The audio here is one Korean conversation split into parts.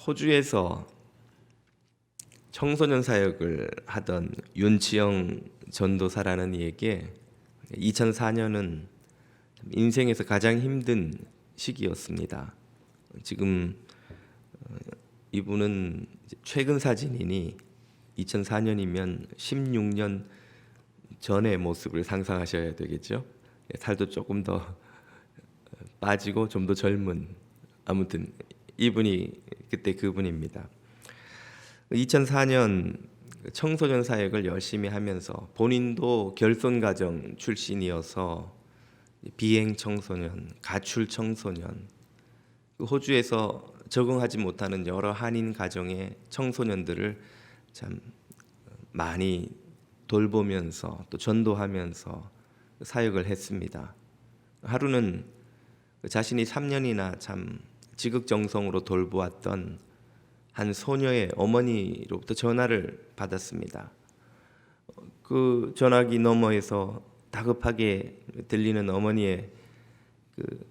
호주에서 청소년 사역을 하던 윤치영 전도사라는 이에게 2004년은 인생에서 가장 힘든 시기였습니다. 지금 이분은 최근 사진이니 2004년이면 16년 전의 모습을 상상하셔야 되겠죠. 살도 조금 더 빠지고 좀 더 젊은, 아무튼 이분이 그때 그분입니다. 2004년 청소년 사역을 열심히 하면서 본인도 결손가정 출신이어서 비행 청소년, 가출 청소년, 호주에서 적응하지 못하는 여러 한인 가정의 청소년들을 참 많이 돌보면서 또 전도하면서 사역을 했습니다. 하루는 자신이 3년이나 참 지극정성으로 돌보았던 한 소녀의 어머니로부터 전화를 받았습니다. 그 전화기 너머에서 다급하게 들리는 어머니의 그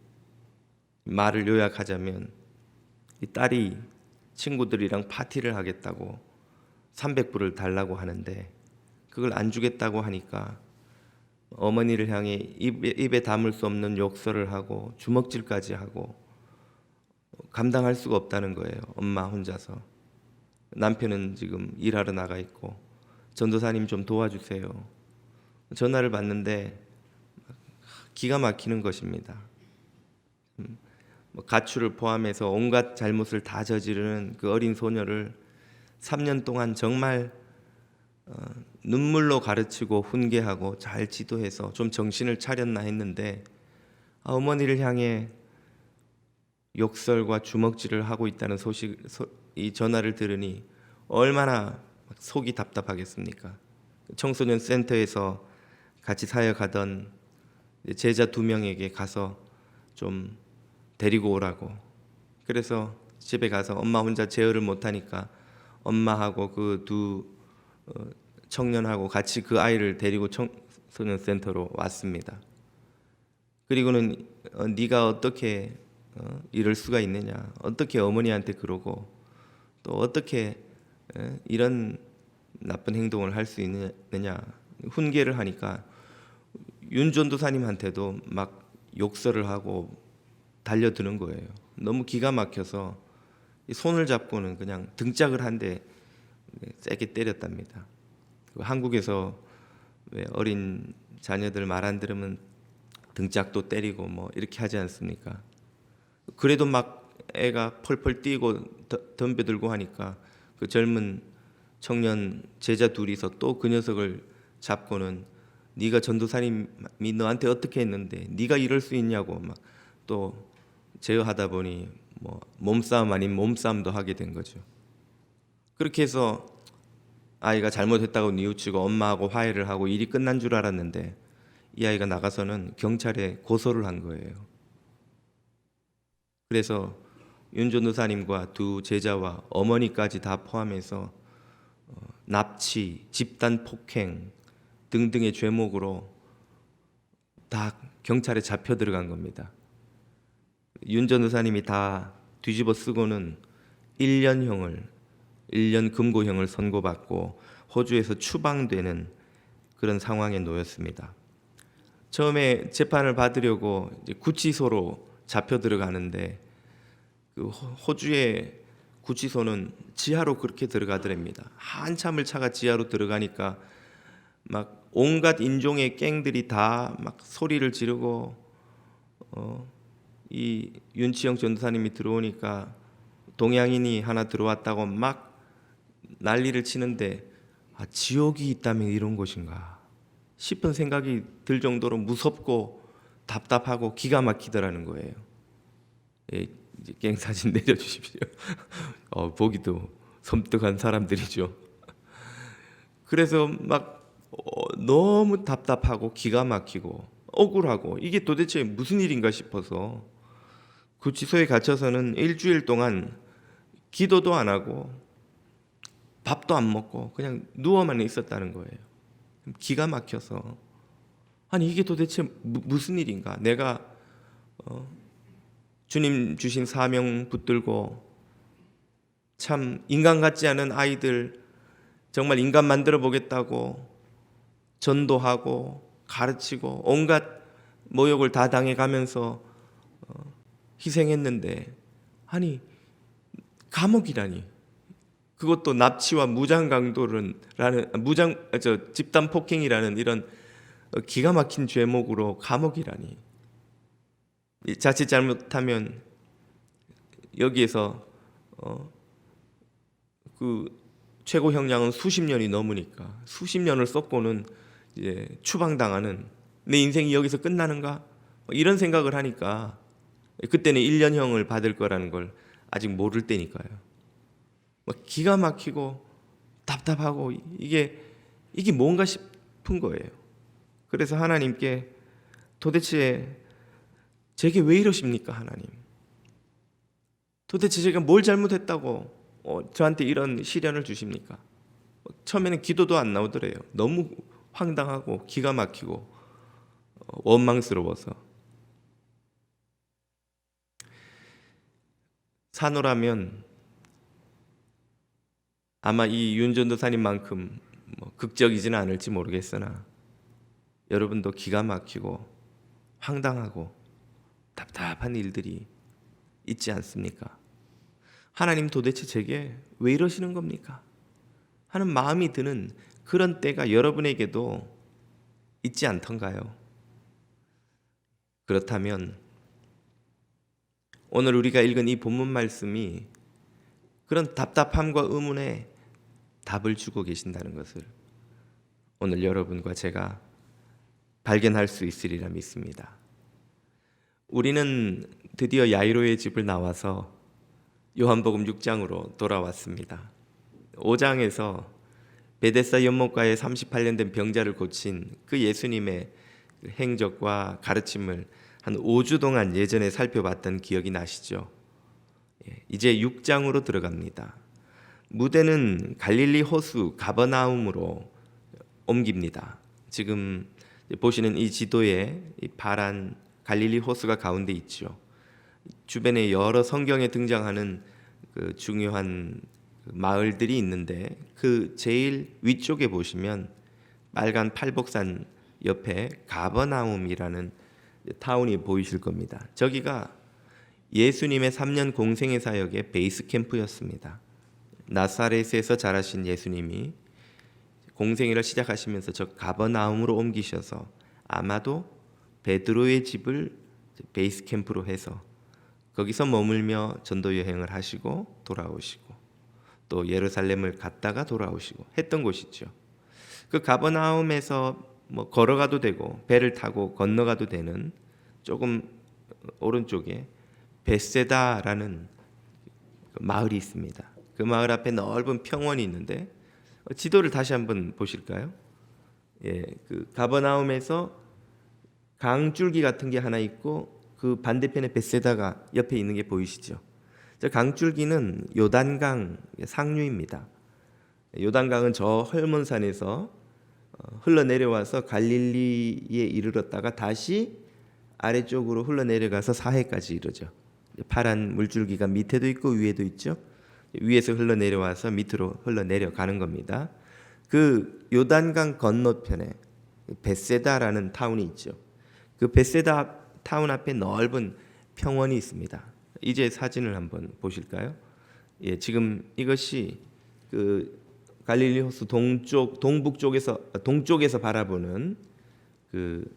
말을 요약하자면, 이 딸이 친구들이랑 파티를 하겠다고 300불을 달라고 하는데 그걸 안 주겠다고 하니까 어머니를 향해 입에 담을 수 없는 욕설을 하고 주먹질까지 하고 감당할 수가 없다는 거예요. 엄마 혼자서. 남편은 지금 일하러 나가 있고 전도사님 좀 도와주세요. 전화를 받는데 기가 막히는 것입니다. 가출을 포함해서 온갖 잘못을 다 저지르는 그 어린 소녀를 3년 동안 정말 눈물로 가르치고 훈계하고 잘 지도해서 좀 정신을 차렸나 했는데 어머니를 향해 욕설과 주먹질을 하고 있다는 이 전화를 들으니 얼마나 속이 답답하겠습니까? 청소년 센터에서 같이 사역하던 제자 2명에게 가서 좀 데리고 오라고. 그래서 집에 가서 엄마 혼자 제어를 못하니까 엄마하고 그 두 청년하고 같이 그 아이를 데리고 청소년 센터로 왔습니다. 그리고는 네가 어떻게 이럴 수가 있느냐, 어떻게 어머니한테 그러고 또 어떻게 이런 나쁜 행동을 할 수 있느냐 훈계를 하니까 윤 전도사님한테도 막 욕설을 하고 달려드는 거예요. 너무 기가 막혀서 손을 잡고는 그냥 등짝을 한 대 세게 때렸답니다. 한국에서 왜 어린 자녀들 말 안 들으면 등짝도 때리고 뭐 이렇게 하지 않습니까? 그래도 막 애가 펄펄 뛰고 덤벼들고 하니까 그 젊은 청년 제자 둘이서 또 그 녀석을 잡고는 네가 전도사님이 너한테 어떻게 했는데 네가 이럴 수 있냐고 막 또 제어하다 보니 뭐 몸싸움 아닌 몸싸움도 하게 된 거죠. 그렇게 해서 아이가 잘못했다고 뉘우치고 엄마하고 화해를 하고 일이 끝난 줄 알았는데 이 아이가 나가서는 경찰에 고소를 한 거예요. 그래서 윤 전도사님과 두 제자와 어머니까지 다 포함해서 납치, 집단 폭행 등등의 죄목으로 다 경찰에 잡혀 들어간 겁니다. 윤 전도사님이 다 뒤집어 쓰고는 1년 금고형을 선고받고 호주에서 추방되는 그런 상황에 놓였습니다. 처음에 재판을 받으려고 이제 구치소로 잡혀 들어가는데 그 호주의 구치소는 지하로 그렇게 들어가더랍니다. 한참을 차가 지하로 들어가니까 막 온갖 인종의 갱들이 다 막 소리를 지르고 이 윤치영 전도사님이 들어오니까 동양인이 하나 들어왔다고 막 난리를 치는데 지옥이 있다면 이런 곳인가 싶은 생각이 들 정도로 무섭고 답답하고 기가 막히더라는 거예요. 이제 갱 사진 내려주십시오. 보기도 섬뜩한 사람들이죠. 그래서 막 너무 답답하고 기가 막히고 억울하고 이게 도대체 무슨 일인가 싶어서 구치소에 갇혀서는 일주일 동안 기도도 안 하고 밥도 안 먹고 그냥 누워만 있었다는 거예요. 기가 막혀서 아니 이게 도대체 무슨 일인가? 내가 주님 주신 사명 붙들고 참 인간 같지 않은 아이들 정말 인간 만들어 보겠다고 전도하고 가르치고 온갖 모욕을 다 당해가면서 희생했는데, 아니 감옥이라니, 그것도 납치와 집단 폭행이라는 이런 기가 막힌 죄목으로 감옥이라니. 자칫 잘못하면 여기에서 그 최고 형량은 수십 년이 넘으니까 수십 년을 썩고는 이제 추방당하는, 내 인생이 여기서 끝나는가? 이런 생각을 하니까 그때는 1년형을 받을 거라는 걸 아직 모를 때니까요. 기가 막히고 답답하고 이게 뭔가 싶은 거예요. 그래서 하나님께 도대체 제게 왜 이러십니까, 하나님? 도대체 제가 뭘 잘못했다고 저한테 이런 시련을 주십니까? 처음에는 기도도 안 나오더래요. 너무 황당하고 기가 막히고 원망스러워서. 산호라면 아마 이 윤전도사님만큼 극적이지는 않을지 모르겠으나 여러분도 기가 막히고 황당하고 답답한 일들이 있지 않습니까? 하나님 도대체 제게 왜 이러시는 겁니까? 하는 마음이 드는 그런 때가 여러분에게도 있지 않던가요? 그렇다면 오늘 우리가 읽은 이 본문 말씀이 그런 답답함과 의문에 답을 주고 계신다는 것을 오늘 여러분과 제가 발견할 수 있으리라 믿습니다. 우리는 드디어 야이로의 집을 나와서 요한복음 6장으로 돌아왔습니다. 5장에서 베데스다 연못가에 38년 된 병자를 고친 그 예수님의 행적과 가르침을 한 5주 동안 예전에 살펴봤던 기억이 나시죠? 이제 6장으로 들어갑니다. 무대는 갈릴리 호수 가버나움으로 옮깁니다. 지금 보시는 이 지도에 이 파란 갈릴리 호수가 가운데 있죠. 주변에 여러 성경에 등장하는 그 중요한 마을들이 있는데 그 제일 위쪽에 보시면 빨간 팔복산 옆에 가버나움이라는 타운이 보이실 겁니다. 저기가 예수님의 3년 공생애 사역의 베이스 캠프였습니다. 나사렛에서 자라신 예수님이 공생애를 시작하시면서 저 가버나움으로 옮기셔서 아마도 베드로의 집을 베이스 캠프로 해서 거기서 머물며 전도 여행을 하시고 돌아오시고 또 예루살렘을 갔다가 돌아오시고 했던 곳이죠. 그 가버나움에서 걸어가도 되고 배를 타고 건너가도 되는 조금 오른쪽에 벳세다라는 마을이 있습니다. 그 마을 앞에 넓은 평원이 있는데 지도를 다시 한번 보실까요? 그 가버나움에서 강줄기 같은 게 하나 있고 그 반대편에 벳세다가 옆에 있는 게 보이시죠? 저 강줄기는 요단강 상류입니다. 요단강은 저 헐몬산에서 흘러내려와서 갈릴리에 이르렀다가 다시 아래쪽으로 흘러내려가서 사해까지 이르죠. 파란 물줄기가 밑에도 있고 위에도 있죠. 위에서 흘러내려와서 밑으로 흘러내려가는 겁니다. 그 요단강 건너편에 벳세다라는 타운이 있죠. 그 벳세다 타운 앞에 넓은 평원이 있습니다. 이제 사진을 한번 보실까요? 지금 이것이 그 갈릴리 호수 동쪽에서 바라보는 그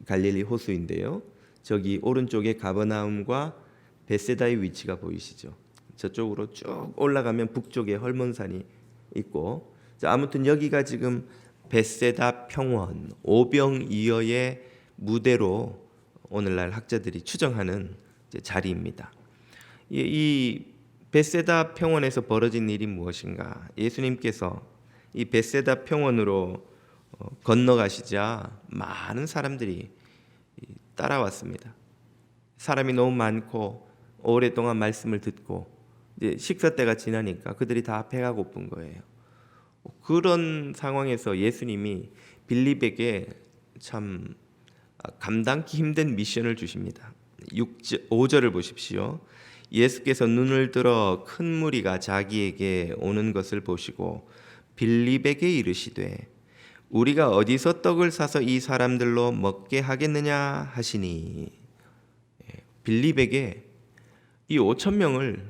갈릴리 호수인데요. 저기 오른쪽에 가버나움과 벳세다의 위치가 보이시죠? 저쪽으로 쭉 올라가면 북쪽에 헐몬산이 있고, 아무튼 여기가 지금 벳세다 평원 오병이어의 무대로 오늘날 학자들이 추정하는 자리입니다. 이 벳세다 평원에서 벌어진 일이 무엇인가? 예수님께서 이 벳세다 평원으로 건너가시자 많은 사람들이 따라왔습니다. 사람이 너무 많고 오랫동안 말씀을 듣고 이제 식사 때가 지나니까 그들이 다 배가 고픈 거예요. 그런 상황에서 예수님이 빌립에게 참 감당기 힘든 미션을 주십니다. 5절을 보십시오. 예수께서 눈을 들어 큰 무리가 자기에게 오는 것을 보시고 빌립에게 이르시되 우리가 어디서 떡을 사서 이 사람들로 먹게 하겠느냐 하시니, 빌립에게 이 5천 명을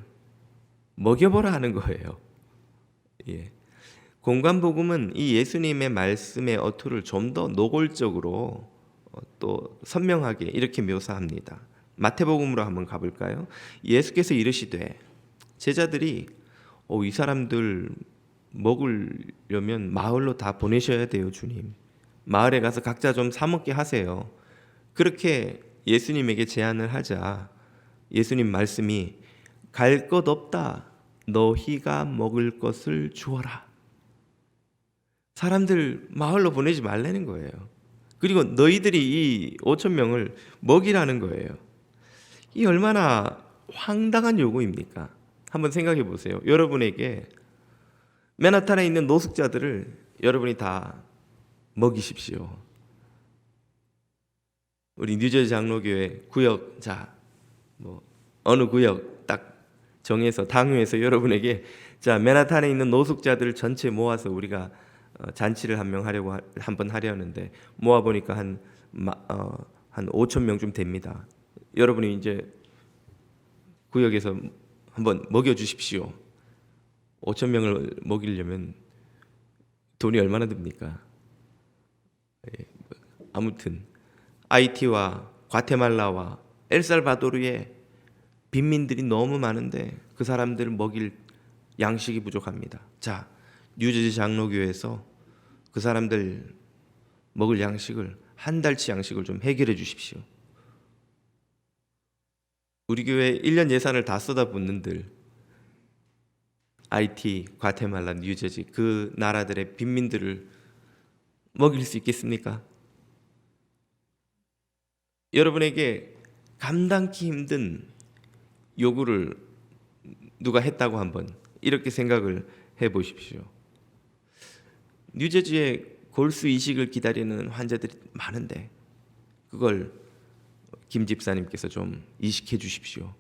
먹여보라 하는 거예요. 예. 공관복음은 이 예수님의 말씀의 어투를 좀 더 노골적으로 또 선명하게 이렇게 묘사합니다. 마태복음으로 한번 가볼까요? 예수께서 이르시되 제자들이 이 사람들 먹으려면 마을로 다 보내셔야 돼요, 주님. 마을에 가서 각자 좀 사 먹게 하세요. 그렇게 예수님에게 제안을 하자 예수님 말씀이 갈 것 없다. 너희가 먹을 것을 주어라. 사람들 마을로 보내지 말라는 거예요. 그리고 너희들이 이 5천 명을 먹이라는 거예요. 이 얼마나 황당한 요구입니까? 한번 생각해 보세요. 여러분에게 맨하탄에 있는 노숙자들을 여러분이 다 먹이십시오. 우리 뉴저지 장로교회 구역, 어느 구역 딱 정해서 당회에서 여러분에게 맨하탄에 있는 노숙자들을 전체 모아서 우리가 잔치를 한번 하려는데 모아 보니까 한 5천 명쯤 됩니다. 여러분이 이제 구역에서 한번 먹여 주십시오. 5천 명을 먹이려면 돈이 얼마나 듭니까? 아무튼 하이티와 과테말라와 엘살바도르의 빈민들이 너무 많은데 그 사람들을 먹일 양식이 부족합니다. 자, 뉴저지 장로교회에서 그 사람들 먹을 양식을 한 달치 양식을 좀 해결해 주십시오. 우리 교회 1년 예산을 다 쏟아붓는들 하이티, 과테말라, 뉴저지 그 나라들의 빈민들을 먹일 수 있겠습니까? 여러분에게 감당기 힘든 요구를 누가 했다고 한번 이렇게 생각을 해보십시오. 뉴저지에 골수 이식을 기다리는 환자들이 많은데 그걸 김 집사님께서 좀 이식해 주십시오.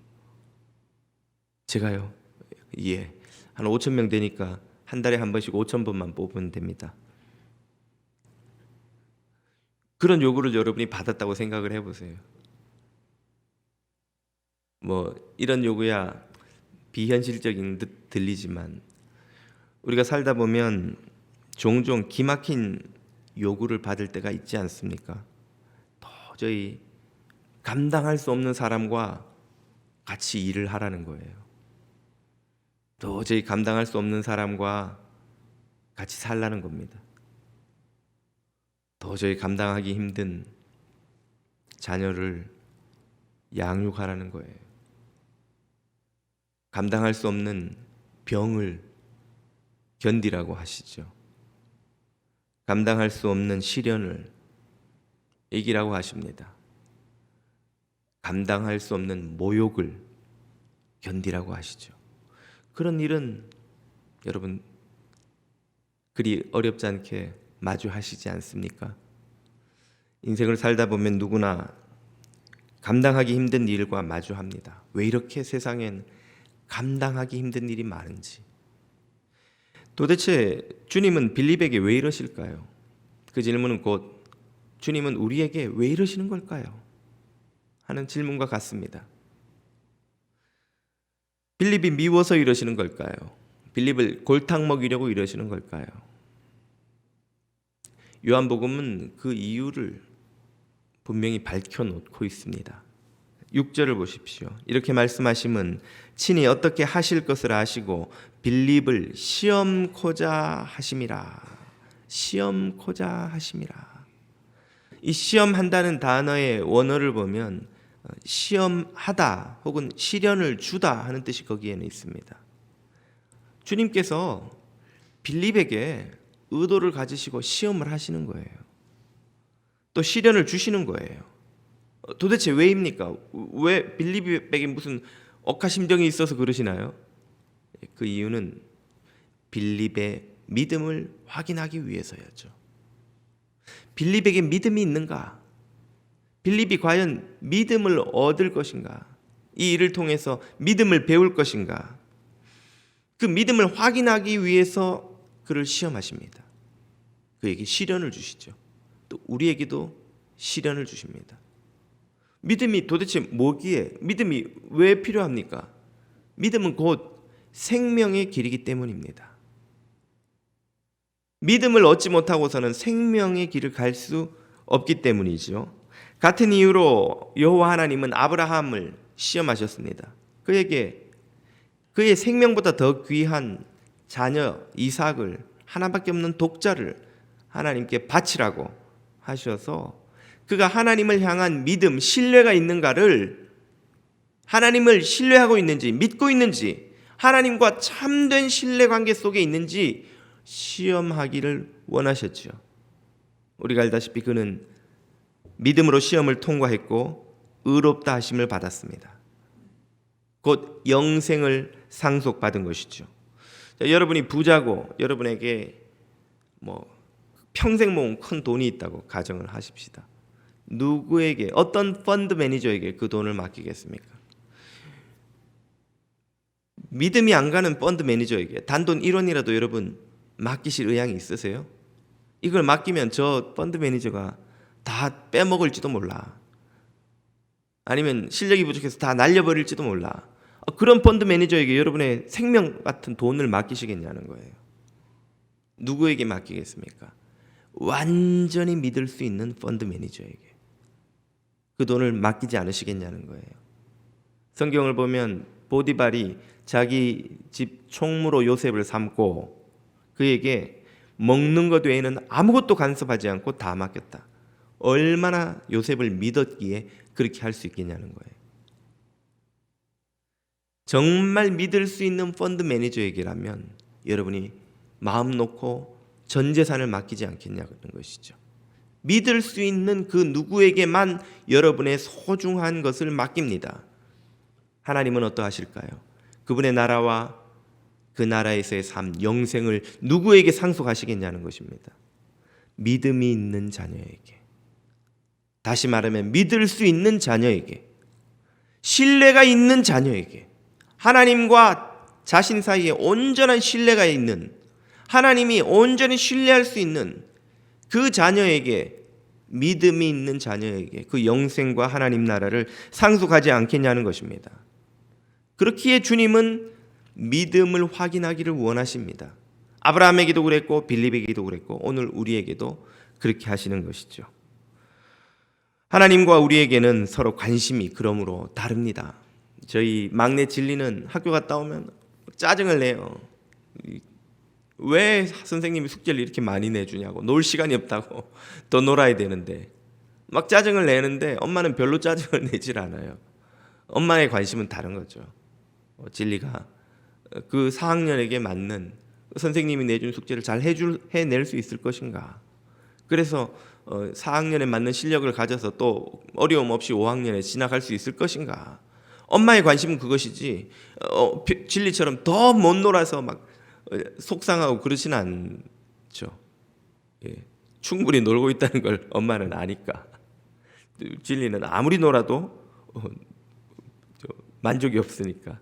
제가요? 예. 한 5천 명 되니까 한 달에 한 번씩 5천 번만 뽑으면 됩니다. 그런 요구를 여러분이 받았다고 생각을 해보세요. 이런 요구야 비현실적인 듯 들리지만 우리가 살다 보면 종종 기막힌 요구를 받을 때가 있지 않습니까? 도저히 감당할 수 없는 사람과 같이 일을 하라는 거예요. 도저히 감당할 수 없는 사람과 같이 살라는 겁니다. 도저히 감당하기 힘든 자녀를 양육하라는 거예요. 감당할 수 없는 병을 견디라고 하시죠. 감당할 수 없는 시련을 이기라고 하십니다. 감당할 수 없는 모욕을 견디라고 하시죠. 그런 일은 여러분 그리 어렵지 않게 마주하시지 않습니까? 인생을 살다 보면 누구나 감당하기 힘든 일과 마주합니다. 왜 이렇게 세상엔 감당하기 힘든 일이 많은지. 도대체 주님은 빌립에게 왜 이러실까요? 그 질문은 곧 주님은 우리에게 왜 이러시는 걸까요? 하는 질문과 같습니다. 빌립이 미워서 이러시는 걸까요? 빌립을 골탕 먹이려고 이러시는 걸까요? 요한복음은 그 이유를 분명히 밝혀놓고 있습니다. 6절을 보십시오. 이렇게 말씀하심은 친히 어떻게 하실 것을 아시고 빌립을 시험코자 하심이라. 시험코자 하심이라. 이 시험한다는 단어의 원어를 보면 시험하다 혹은 시련을 주다 하는 뜻이 거기에는 있습니다. 주님께서 빌립에게 의도를 가지시고 시험을 하시는 거예요. 또 시련을 주시는 거예요. 도대체 왜입니까? 왜 빌립에게 무슨 억하심정이 있어서 그러시나요? 그 이유는 빌립의 믿음을 확인하기 위해서였죠. 빌립에게 믿음이 있는가? 빌립이 과연 믿음을 얻을 것인가? 이 일을 통해서 믿음을 배울 것인가? 그 믿음을 확인하기 위해서 그를 시험하십니다. 그에게 시련을 주시죠. 또 우리에게도 시련을 주십니다. 믿음이 도대체 뭐기에, 믿음이 왜 필요합니까? 믿음은 곧 생명의 길이기 때문입니다. 믿음을 얻지 못하고서는 생명의 길을 갈 수 없기 때문이죠. 같은 이유로 여호와 하나님은 아브라함을 시험하셨습니다. 그에게 그의 생명보다 더 귀한 자녀 이삭을, 하나밖에 없는 독자를 하나님께 바치라고 하셔서 그가 하나님을 향한 믿음, 신뢰가 있는가를, 하나님을 신뢰하고 있는지, 믿고 있는지, 하나님과 참된 신뢰관계 속에 있는지 시험하기를 원하셨죠. 우리가 알다시피 그는 믿음으로 시험을 통과했고 의롭다 하심을 받았습니다. 곧 영생을 상속받은 것이죠. 자, 여러분이 부자고 여러분에게 평생 모은 큰 돈이 있다고 가정을 하십시다. 누구에게, 어떤 펀드 매니저에게 그 돈을 맡기겠습니까? 믿음이 안 가는 펀드 매니저에게 단돈 1원이라도 여러분 맡기실 의향이 있으세요? 이걸 맡기면 저 펀드 매니저가 다 빼먹을지도 몰라. 아니면 실력이 부족해서 다 날려버릴지도 몰라. 그런 펀드 매니저에게 여러분의 생명 같은 돈을 맡기시겠냐는 거예요. 누구에게 맡기겠습니까? 완전히 믿을 수 있는 펀드 매니저에게 그 돈을 맡기지 않으시겠냐는 거예요. 성경을 보면 보디발이 자기 집 총무로 요셉을 삼고 그에게 먹는 것 외에는 아무것도 간섭하지 않고 다 맡겼다. 얼마나 요셉을 믿었기에 그렇게 할 수 있겠냐는 거예요. 정말 믿을 수 있는 펀드 매니저에게라면 여러분이 마음 놓고 전 재산을 맡기지 않겠냐는 것이죠. 믿을 수 있는 그 누구에게만 여러분의 소중한 것을 맡깁니다. 하나님은 어떠하실까요? 그분의 나라와 그 나라에서의 삶, 영생을 누구에게 상속하시겠냐는 것입니다. 믿음이 있는 자녀에게, 다시 말하면 믿을 수 있는 자녀에게, 신뢰가 있는 자녀에게, 하나님과 자신 사이에 온전한 신뢰가 있는, 하나님이 온전히 신뢰할 수 있는 그 자녀에게, 믿음이 있는 자녀에게 그 영생과 하나님 나라를 상속하지 않겠냐는 것입니다. 그렇기에 주님은 믿음을 확인하기를 원하십니다. 아브라함에게도 그랬고 빌립에게도 그랬고 오늘 우리에게도 그렇게 하시는 것이죠. 하나님과 우리에게는 서로 관심이 그러므로 다릅니다. 저희 막내 진리는 학교 갔다 오면 짜증을 내요. 왜 선생님이 숙제를 이렇게 많이 내주냐고, 놀 시간이 없다고, 더 놀아야 되는데 막 짜증을 내는데 엄마는 별로 짜증을 내질 않아요. 엄마의 관심은 다른 거죠. 진리가 그 4학년에게 맞는 선생님이 내준 숙제를 잘 해낼 수 있을 것인가. 그래서 4학년에 맞는 실력을 가져서 또 어려움 없이 5학년에 진학할 수 있을 것인가. 엄마의 관심은 그것이지 진리처럼 더 못 놀아서 막 속상하고 그러진 않죠. 예. 충분히 놀고 있다는 걸 엄마는 아니까. 진리는 아무리 놀아도 만족이 없으니까.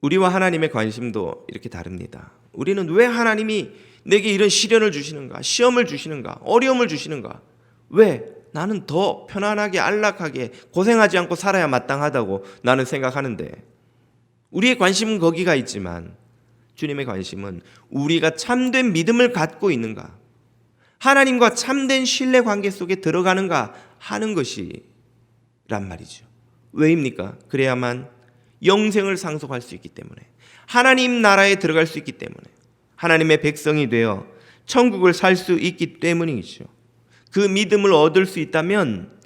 우리와 하나님의 관심도 이렇게 다릅니다. 우리는 왜 하나님이 내게 이런 시련을 주시는가, 시험을 주시는가, 어려움을 주시는가? 왜? 나는 더 편안하게 안락하게 고생하지 않고 살아야 마땅하다고 나는 생각하는데, 우리의 관심은 거기가 있지만 주님의 관심은 우리가 참된 믿음을 갖고 있는가, 하나님과 참된 신뢰 관계 속에 들어가는가 하는 것이란 말이죠. 왜입니까? 그래야만 영생을 상속할 수 있기 때문에, 하나님 나라에 들어갈 수 있기 때문에, 하나님의 백성이 되어 천국을 살 수 있기 때문이죠. 그 믿음을 얻을 수 있다면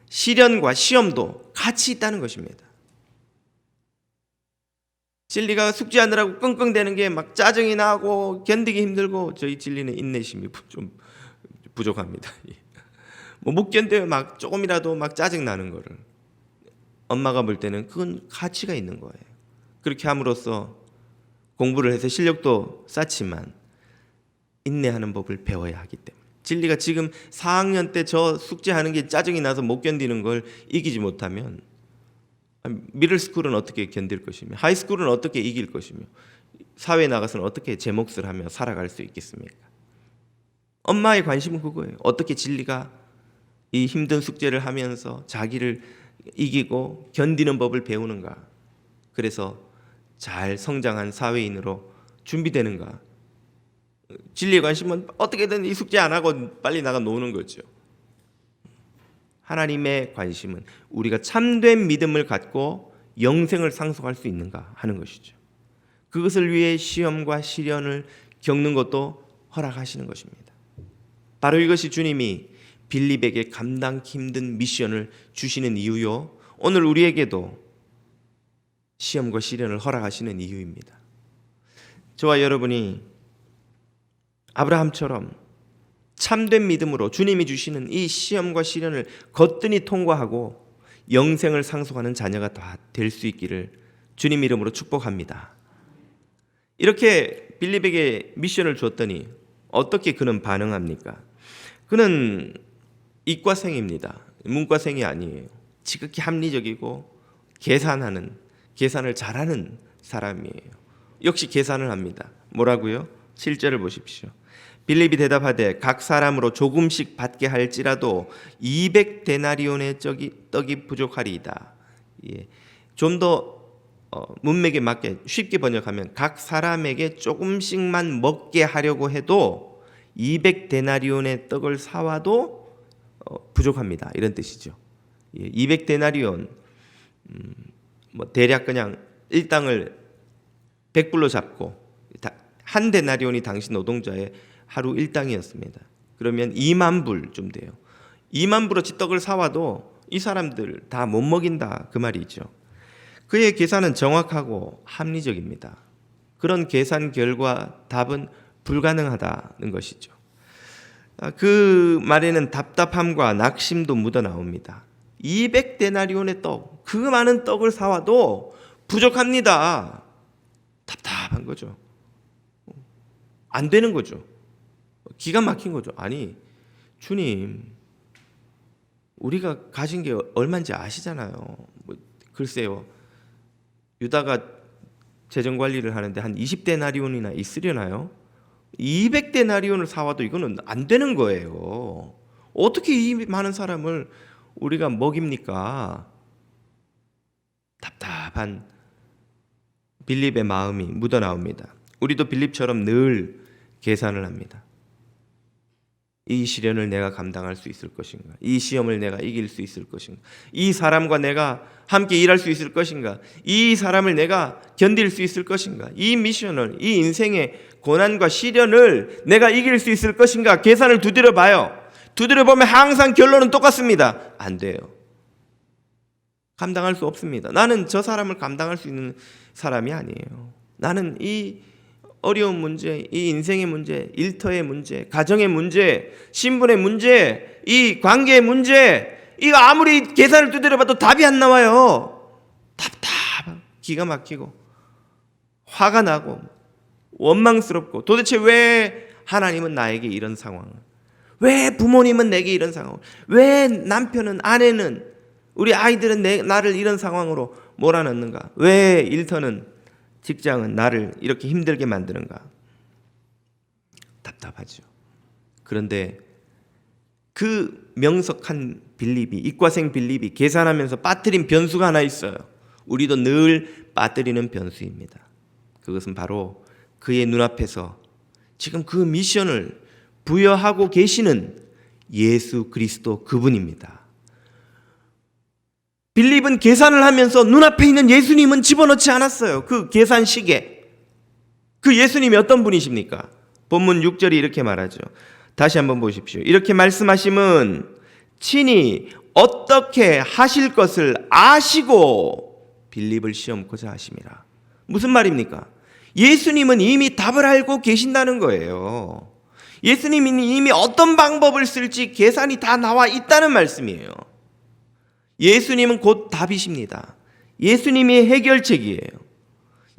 시련과 시험도 같이 있다는 것입니다. 진리가 숙제하느라고 끙끙대는 게 막 짜증이 나고 견디기 힘들고, 저희 진리는 인내심이 좀 부족합니다. 못 견뎌요. 막 조금이라도 막 짜증 나는 거를. 엄마가 볼 때는 그건 가치가 있는 거예요. 그렇게 함으로써 공부를 해서 실력도 쌓지만 인내하는 법을 배워야 하기 때문에, 진리가 지금 4학년 때 저 숙제하는 게 짜증이 나서 못 견디는 걸 이기지 못하면 미들스쿨은 어떻게 견딜 것이며 하이스쿨은 어떻게 이길 것이며 사회에 나가서는 어떻게 제 몫을 하며 살아갈 수 있겠습니까? 엄마의 관심은 그거예요. 어떻게 진리가 이 힘든 숙제를 하면서 자기를 이기고 견디는 법을 배우는가. 그래서 잘 성장한 사회인으로 준비되는가. 진리의 관심은 어떻게든 이 숙제 안 하고 빨리 나가 노는 거죠. 하나님의 관심은 우리가 참된 믿음을 갖고 영생을 상속할 수 있는가 하는 것이죠. 그것을 위해 시험과 시련을 겪는 것도 허락하시는 것입니다. 바로 이것이 주님이 빌립에게 감당하기 힘든 미션을 주시는 이유요, 오늘 우리에게도 시험과 시련을 허락하시는 이유입니다. 저와 여러분이 아브라함처럼 참된 믿음으로 주님이 주시는 이 시험과 시련을 거뜬히 통과하고 영생을 상속하는 자녀가 다 될 수 있기를 주님 이름으로 축복합니다. 이렇게 빌립에게 미션을 주었더니 어떻게 그는 반응합니까? 그는 이과생입니다. 문과생이 아니에요. 지극히 합리적이고 계산을 잘하는 사람이에요. 역시 계산을 합니다. 뭐라고요? 7절을 보십시오. 빌립이 대답하되 각 사람으로 조금씩 받게 할지라도 200데나리온의 떡이 부족하리이다. 예. 좀 더 문맥에 맞게 쉽게 번역하면 각 사람에게 조금씩만 먹게 하려고 해도 200데나리온의 떡을 사와도 부족합니다. 이런 뜻이죠. 예. 200데나리온 대략 그냥 일당을 100불로 잡고 한 데나리온이 당시 노동자의 하루 일당이었습니다. 그러면 2만 불쯤 돼요. 2만 불어치 떡을 사와도 이 사람들 다 못 먹인다 그 말이죠. 그의 계산은 정확하고 합리적입니다. 그런 계산 결과 답은 불가능하다는 것이죠. 그 말에는 답답함과 낙심도 묻어나옵니다. 200데나리온의 떡, 그 많은 떡을 사와도 부족합니다. 답답한 거죠. 안 되는 거죠. 기가 막힌 거죠. 아니, 주님, 우리가 가진 게 얼마인지 아시잖아요. 글쎄요, 유다가 재정 관리를 하는데 한 20데나리온이나 있으려나요? 200데나리온을 사와도 이거는 안 되는 거예요. 어떻게 이 많은 사람을 우리가 먹입니까? 답답한 빌립의 마음이 묻어나옵니다. 우리도 빌립처럼 늘 계산을 합니다. 이 시련을 내가 감당할 수 있을 것인가? 이 시험을 내가 이길 수 있을 것인가? 이 사람과 내가 함께 일할 수 있을 것인가? 이 사람을 내가 견딜 수 있을 것인가? 이 미션을, 이 인생의 고난과 시련을 내가 이길 수 있을 것인가? 계산을 두드려 봐요. 두드려 보면 항상 결론은 똑같습니다. 안 돼요. 감당할 수 없습니다. 나는 저 사람을 감당할 수 있는 사람이 아니에요. 나는 이 어려운 문제, 이 인생의 문제, 일터의 문제, 가정의 문제, 신분의 문제, 이 관계의 문제, 이거 아무리 계산을 두드려봐도 답이 안 나와요. 기가 막히고 화가 나고 원망스럽고, 도대체 왜 하나님은 나에게 이런 상황을, 왜 부모님은 내게 이런 상황을, 왜 남편은, 아내는, 우리 아이들은 나를 이런 상황으로 몰아넣는가, 왜 일터는, 직장은 나를 이렇게 힘들게 만드는가. 답답하죠. 그런데 그 명석한 빌립이, 이과생 빌립이 계산하면서 빠뜨린 변수가 하나 있어요. 우리도 늘 빠뜨리는 변수입니다. 그것은 바로 그의 눈앞에서 지금 그 미션을 부여하고 계시는 예수 그리스도 그분입니다. 빌립은 계산을 하면서 눈앞에 있는 예수님은 집어넣지 않았어요. 그 계산식에. 그 예수님이 어떤 분이십니까? 본문 6절이 이렇게 말하죠. 다시 한번 보십시오. 이렇게 말씀하심은 친히 어떻게 하실 것을 아시고 빌립을 시험코자 하심이라. 무슨 말입니까? 예수님은 이미 답을 알고 계신다는 거예요. 예수님은 이미 어떤 방법을 쓸지 계산이 다 나와 있다는 말씀이에요. 예수님은 곧 답이십니다. 예수님이 해결책이에요.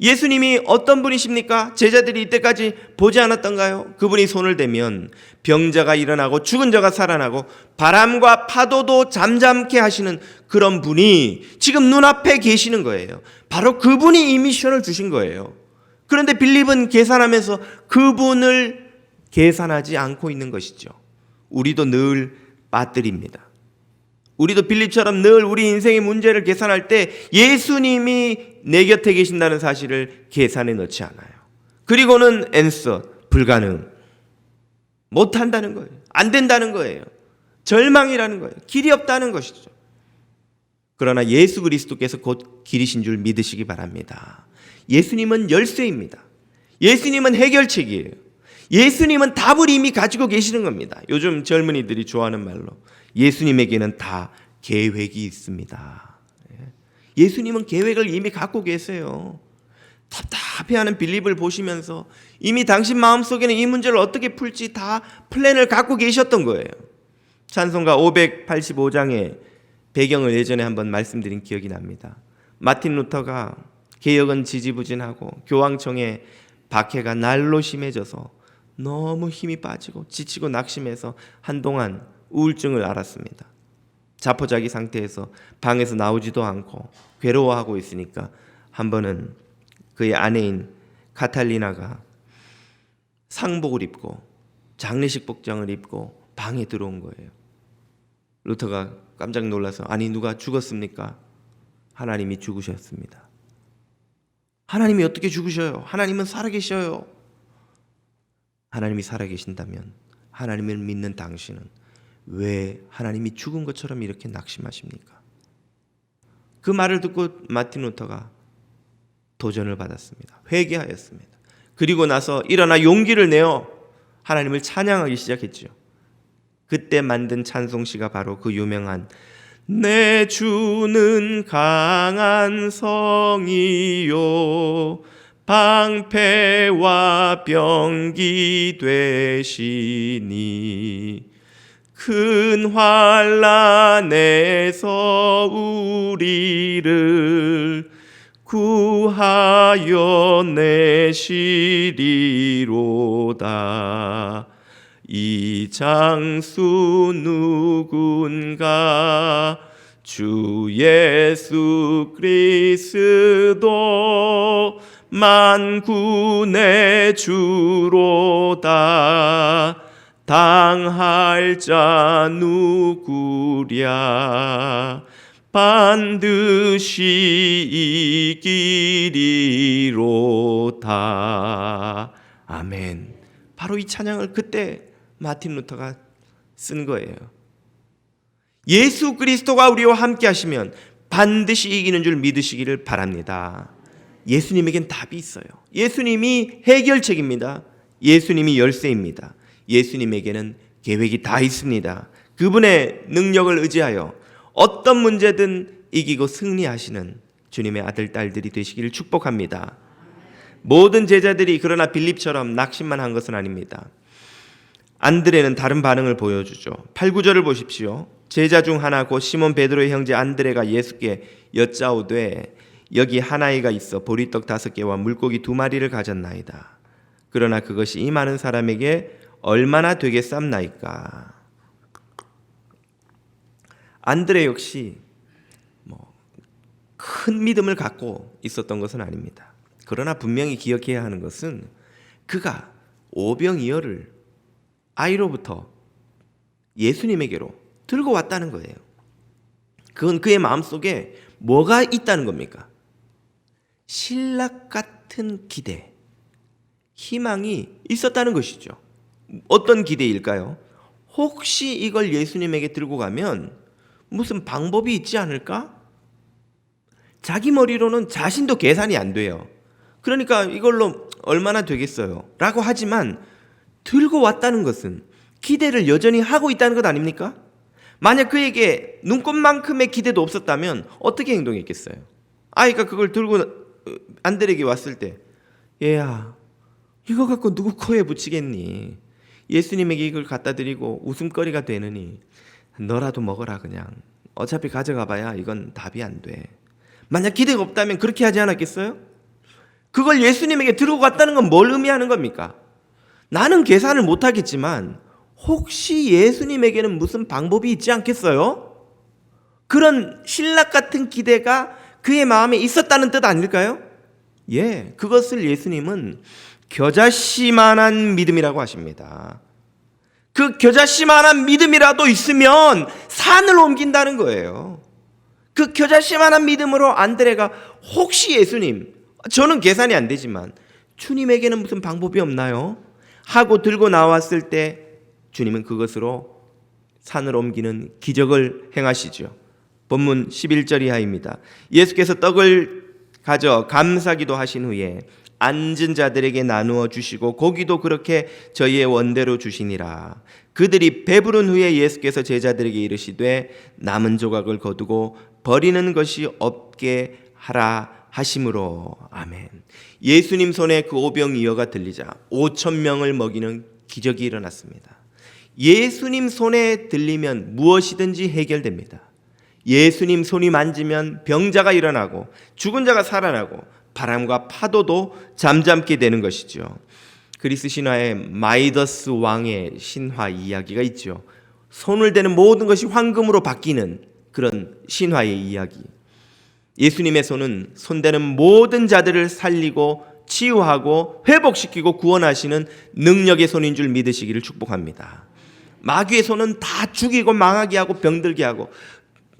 예수님이 어떤 분이십니까? 제자들이 이때까지 보지 않았던가요? 그분이 손을 대면 병자가 일어나고 죽은 자가 살아나고 바람과 파도도 잠잠케 하시는 그런 분이 지금 눈앞에 계시는 거예요. 바로 그분이 이 미션을 주신 거예요. 그런데 빌립은 계산하면서 그분을 계산하지 않고 있는 것이죠. 우리도 늘 빠뜨립니다. 우리도 빌립처럼 늘 우리 인생의 문제를 계산할 때 예수님이 내 곁에 계신다는 사실을 계산에 넣지 않아요. 그리고는 answer, 불가능, 못한다는 거예요. 안 된다는 거예요. 절망이라는 거예요. 길이 없다는 것이죠. 그러나 예수 그리스도께서 곧 길이신 줄 믿으시기 바랍니다. 예수님은 열쇠입니다. 예수님은 해결책이에요. 예수님은 답을 이미 가지고 계시는 겁니다. 요즘 젊은이들이 좋아하는 말로 예수님에게는 다 계획이 있습니다. 예수님은 계획을 이미 갖고 계세요. 답답해하는 빌립을 보시면서 이미 당신 마음속에는 이 문제를 어떻게 풀지 다 플랜을 갖고 계셨던 거예요. 찬송가 585장의 배경을 예전에 한번 말씀드린 기억이 납니다. 마틴 루터가 개혁은 지지부진하고 교황청의 박해가 날로 심해져서 너무 힘이 빠지고 지치고 낙심해서 한동안 우울증을 앓았습니다. 자포자기 상태에서 방에서 나오지도 않고 괴로워하고 있으니까 한 번은 그의 아내인 카탈리나가 상복을 입고 장례식 복장을 입고 방에 들어온 거예요. 루터가 깜짝 놀라서 아니 누가 죽었습니까? 하나님이 죽으셨습니다. 하나님이 어떻게 죽으셔요? 하나님은 살아계셔요. 하나님이 살아계신다면 하나님을 믿는 당신은 왜 하나님이 죽은 것처럼 이렇게 낙심하십니까? 그 말을 듣고 마틴 루터가 도전을 받았습니다. 회개하였습니다. 그리고 나서 일어나 용기를 내어 하나님을 찬양하기 시작했죠. 그때 만든 찬송시가 바로 그 유명한 내 주는 강한 성이요 방패와 병기 되시니 큰 환난에서 우리를 구하여 내시리로다. 이 장수 누군가 주 예수 그리스도 만군의 주로다. 당할 자 누구랴 반드시 이기리로다. 아멘. 바로 이 찬양을 그때 마틴 루터가 쓴 거예요. 예수 그리스도가 우리와 함께 하시면 반드시 이기는 줄 믿으시기를 바랍니다. 예수님에겐 답이 있어요. 예수님이 해결책입니다. 예수님이 열쇠입니다. 예수님에게는 계획이 다 있습니다. 그분의 능력을 의지하여 어떤 문제든 이기고 승리하시는 주님의 아들, 딸들이 되시기를 축복합니다. 모든 제자들이 그러나 빌립처럼 낙심만 한 것은 아닙니다. 안드레는 다른 반응을 보여주죠. 8, 9절을 보십시오. 제자 중 하나 곧 시몬 베드로의 형제 안드레가 예수께 여짜오되 여기 한 아이가 있어 보리떡 5개와 물고기 2마리를 가졌나이다. 그러나 그것이 이 많은 사람에게 얼마나 되겠삼나이까. 안드레 역시 큰 믿음을 갖고 있었던 것은 아닙니다. 그러나 분명히 기억해야 하는 것은 그가 오병이어를 아이로부터 예수님에게로 들고 왔다는 거예요. 그건 그의 마음속에 뭐가 있다는 겁니까? 신락 같은 기대, 희망이 있었다는 것이죠. 어떤 기대일까요? 혹시 이걸 예수님에게 들고 가면 무슨 방법이 있지 않을까? 자기 머리로는 자신도 계산이 안 돼요. 그러니까 이걸로 얼마나 되겠어요? 라고 하지만 들고 왔다는 것은 기대를 여전히 하고 있다는 것 아닙니까? 만약 그에게 눈꽃만큼의 기대도 없었다면 어떻게 행동했겠어요? 아이가 그걸 들고 안드레에게 왔을 때 얘야 이거 갖고 누구 코에 붙이겠니? 예수님에게 이걸 갖다 드리고 웃음거리가 되느니 너라도 먹어라. 그냥 어차피 가져가 봐야 이건 답이 안 돼. 만약 기대가 없다면 그렇게 하지 않았겠어요? 그걸 예수님에게 들고 갔다는 건 뭘 의미하는 겁니까? 나는 계산을 못하겠지만 혹시 예수님에게는 무슨 방법이 있지 않겠어요? 그런 신락 같은 기대가 그의 마음에 있었다는 뜻 아닐까요? 예, 그것을 예수님은 겨자씨만한 믿음이라고 하십니다. 그 겨자씨만한 믿음이라도 있으면 산을 옮긴다는 거예요. 그 겨자씨만한 믿음으로 안드레가 혹시 예수님, 저는 계산이 안 되지만 주님에게는 무슨 방법이 없나요? 하고 들고 나왔을 때 주님은 그것으로 산을 옮기는 기적을 행하시죠. 본문 11절 이하입니다. 예수께서 떡을 가져 감사기도 하신 후에 앉은 자들에게 나누어 주시고 고기도 그렇게 저희의 원대로 주시니라. 그들이 배부른 후에 예수께서 제자들에게 이르시되 남은 조각을 거두고 버리는 것이 없게 하라 하심으로. 아멘. 예수님 손에 그 오병이어가 들리자 5천 명을 먹이는 기적이 일어났습니다. 예수님 손에 들리면 무엇이든지 해결됩니다. 예수님 손이 만지면 병자가 일어나고 죽은 자가 살아나고 바람과 파도도 잠잠게 되는 것이죠. 그리스 신화에 마이더스 왕의 신화 이야기가 있죠. 손을 대는 모든 것이 황금으로 바뀌는 그런 신화의 이야기. 예수님의 손은 손대는 모든 자들을 살리고 치유하고 회복시키고 구원하시는 능력의 손인 줄 믿으시기를 축복합니다. 마귀의 손은 다 죽이고 망하게 하고 병들게 하고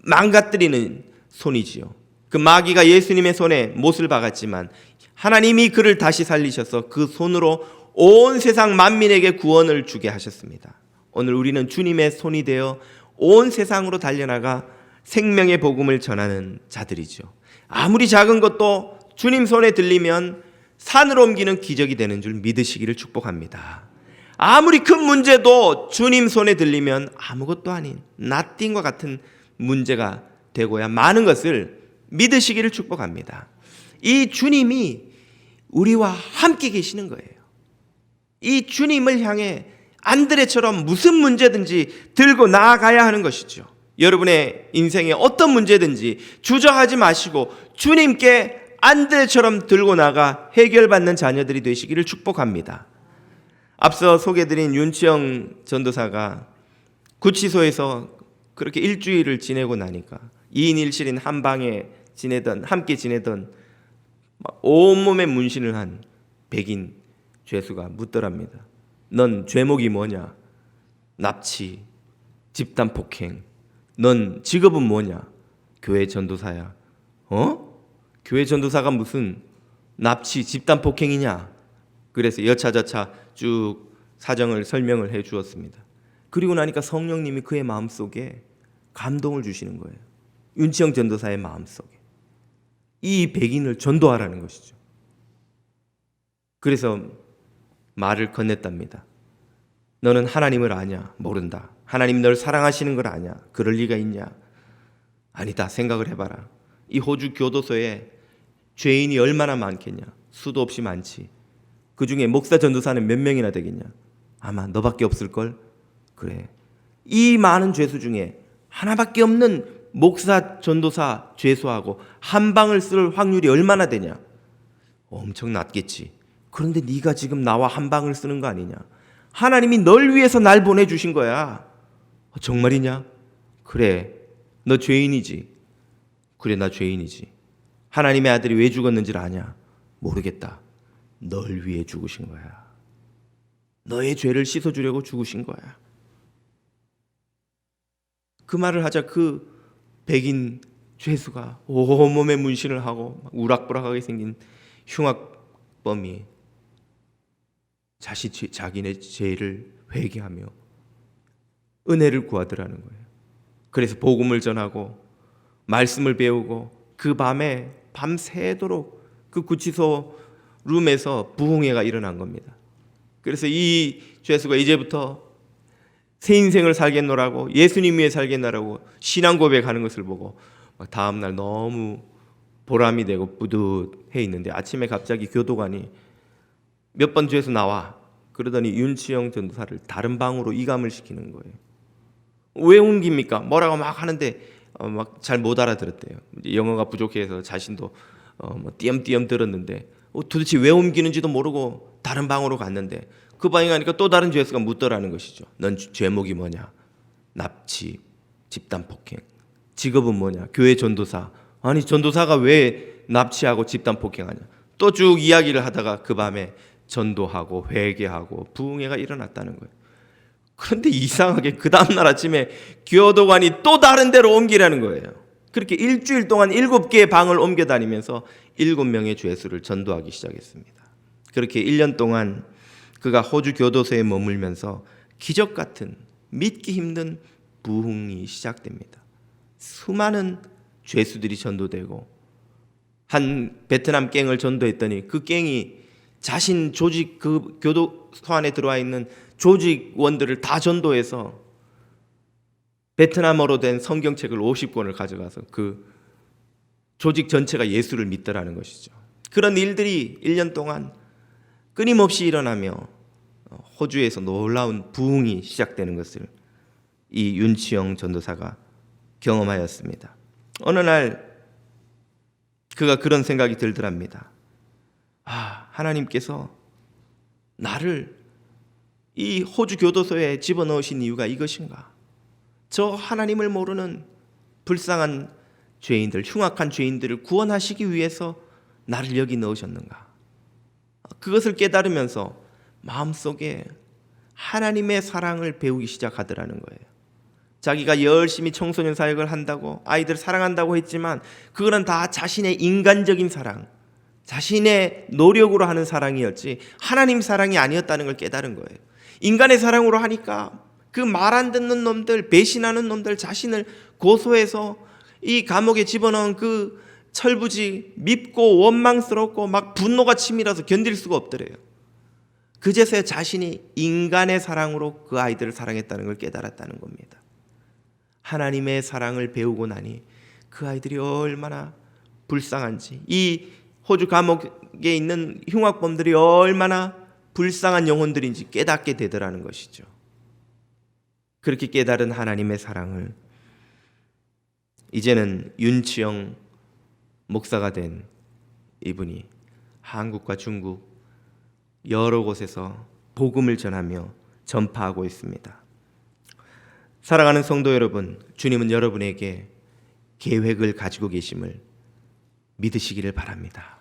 망가뜨리는 손이지요. 그 마귀가 예수님의 손에 못을 박았지만 하나님이 그를 다시 살리셔서 그 손으로 온 세상 만민에게 구원을 주게 하셨습니다. 오늘 우리는 주님의 손이 되어 온 세상으로 달려나가 생명의 복음을 전하는 자들이죠. 아무리 작은 것도 주님 손에 들리면 산을 옮기는 기적이 되는 줄 믿으시기를 축복합니다. 아무리 큰 문제도 주님 손에 들리면 아무것도 아닌 nothing과 같은 문제가 되고야 많은 것을 믿으시기를 축복합니다. 이 주님이 우리와 함께 계시는 거예요. 이 주님을 향해 안드레처럼 무슨 문제든지 들고 나아가야 하는 것이죠. 여러분의 인생에 어떤 문제든지 주저하지 마시고 주님께 안드레처럼 들고 나가 해결받는 자녀들이 되시기를 축복합니다. 앞서 소개드린 윤치영 전도사가 구치소에서 그렇게 일주일을 지내고 나니까 2인 1실인 한 방에 함께 지내던 온몸에 문신을 한 백인 죄수가 묻더랍니다. 넌 죄목이 뭐냐? 납치, 집단 폭행. 넌 직업은 뭐냐? 교회 전도사야. 교회 전도사가 무슨 납치, 집단 폭행이냐? 그래서 여차저차 쭉 사정을 설명을 해 주었습니다. 그리고 나니까 성령님이 그의 마음속에 감동을 주시는 거예요. 윤치영 전도사의 마음속에 이 백인을 전도하라는 것이죠. 그래서 말을 건넸답니다. 너는 하나님을 아냐? 모른다. 하나님 널 사랑하시는 걸 아냐? 그럴 리가 있냐? 아니다. 생각을 해봐라. 이 호주 교도소에 죄인이 얼마나 많겠냐? 수도 없이 많지. 그 중에 목사 전도사는 몇 명이나 되겠냐? 아마 너밖에 없을걸? 그래. 이 많은 죄수 중에 하나밖에 없는 목사 전도사 죄수하고 한 방을 쓸 확률이 얼마나 되냐? 엄청 낮겠지. 그런데 네가 지금 나와 한 방을 쓰는 거 아니냐? 하나님이 널 위해서 날 보내주신 거야. 정말이냐? 그래. 너 죄인이지. 그래, 나 죄인이지. 하나님의 아들이 왜 죽었는지를 아냐? 모르겠다. 널 위해 죽으신 거야. 너의 죄를 씻어주려고 죽으신 거야. 그 말을 하자 그 백인 죄수가 온몸에 문신을 하고 우락부락하게 생긴 흉악범이 자기네 죄를 회개하며 은혜를 구하더라는 거예요. 그래서 복음을 전하고 말씀을 배우고 그 밤에 밤새도록 그 구치소 룸에서 부흥회가 일어난 겁니다. 그래서 이 죄수가 이제부터 새 인생을 살겠노라고 예수님 위해 살겠노라고 신앙 고백하는 것을 보고 다음날 너무 보람이 되고 뿌듯해 있는데 아침에 갑자기 교도관이 몇 번 죄수 나와 그러더니 윤치영 전도사를 다른 방으로 이감을 시키는 거예요. 왜 옮깁니까? 뭐라고 막 하는데 막 잘 못 알아들었대요. 영어가 부족해서 자신도 띄엄띄엄 들었는데 도대체 왜 옮기는지도 모르고 다른 방으로 갔는데 그 방에 가니까 또 다른 죄수가 묻더라는 것이죠. 넌 제목이 뭐냐? 납치, 집단폭행. 직업은 뭐냐? 교회 전도사. 아니 전도사가 왜 납치하고 집단폭행하냐? 또 쭉 이야기를 하다가 그 밤에 전도하고 회개하고 부흥회가 일어났다는 거예요. 그런데 이상하게 그 다음날 아침에 교도관이 또 다른 데로 옮기라는 거예요. 그렇게 일주일 동안 7개의 방을 옮겨 다니면서 7명의 죄수를 전도하기 시작했습니다. 그렇게 1년 동안 그가 호주 교도소에 머물면서 기적 같은 믿기 힘든 부흥이 시작됩니다. 수많은 죄수들이 전도되고 한 베트남 갱을 전도했더니 그 갱이 자신 조직 그 교도소 안에 들어와 있는 조직원들을 다 전도해서 베트남어로 된 성경책을 50권을 가져가서 그 조직 전체가 예수를 믿더라는 것이죠. 그런 일들이 1년 동안 끊임없이 일어나며 호주에서 놀라운 부흥이 시작되는 것을 이 윤치영 전도사가 경험하였습니다. 어느 날 그가 그런 생각이 들더랍니다. 하나님께서 나를 이 호주 교도소에 집어넣으신 이유가 이것인가? 저 하나님을 모르는 불쌍한 죄인들, 흉악한 죄인들을 구원하시기 위해서 나를 여기 넣으셨는가? 그것을 깨달으면서 마음속에 하나님의 사랑을 배우기 시작하더라는 거예요. 자기가 열심히 청소년 사역을 한다고 아이들을 사랑한다고 했지만 그거는 다 자신의 인간적인 사랑, 자신의 노력으로 하는 사랑이었지 하나님 사랑이 아니었다는 걸 깨달은 거예요. 인간의 사랑으로 하니까 그 말 안 듣는 놈들, 배신하는 놈들, 자신을 고소해서 이 감옥에 집어넣은 그 철부지 밉고 원망스럽고 막 분노가 치밀어서 견딜 수가 없더래요. 그제서야 자신이 인간의 사랑으로 그 아이들을 사랑했다는 걸 깨달았다는 겁니다. 하나님의 사랑을 배우고 나니 그 아이들이 얼마나 불쌍한지, 이 호주 감옥에 있는 흉악범들이 얼마나 불쌍한 영혼들인지 깨닫게 되더라는 것이죠. 그렇게 깨달은 하나님의 사랑을 이제는 윤치영 목사가 된 이분이 한국과 중국 여러 곳에서 복음을 전하며 전파하고 있습니다. 사랑하는 성도 여러분, 주님은 여러분에게 계획을 가지고 계심을 믿으시기를 바랍니다.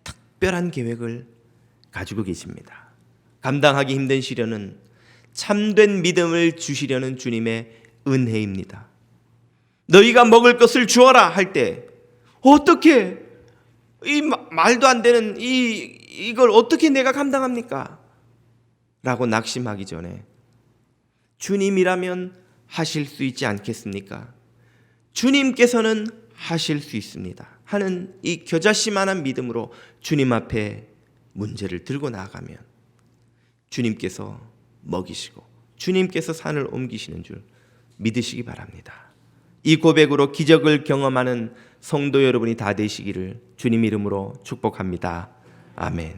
특별한 계획을 가지고 계십니다. 감당하기 힘든 시련은 참된 믿음을 주시려는 주님의 은혜입니다. 너희가 먹을 것을 주어라 할 때 어떻게 이 말도 안 되는 이걸 어떻게 내가 감당합니까? 라고 낙심하기 전에 주님이라면 하실 수 있지 않겠습니까? 주님께서는 하실 수 있습니다 하는 이 겨자씨만한 믿음으로 주님 앞에 문제를 들고 나아가면 주님께서 먹이시고 주님께서 산을 옮기시는 줄 믿으시기 바랍니다. 이 고백으로 기적을 경험하는 성도 여러분이 다 되시기를 주님 이름으로 축복합니다. 아멘.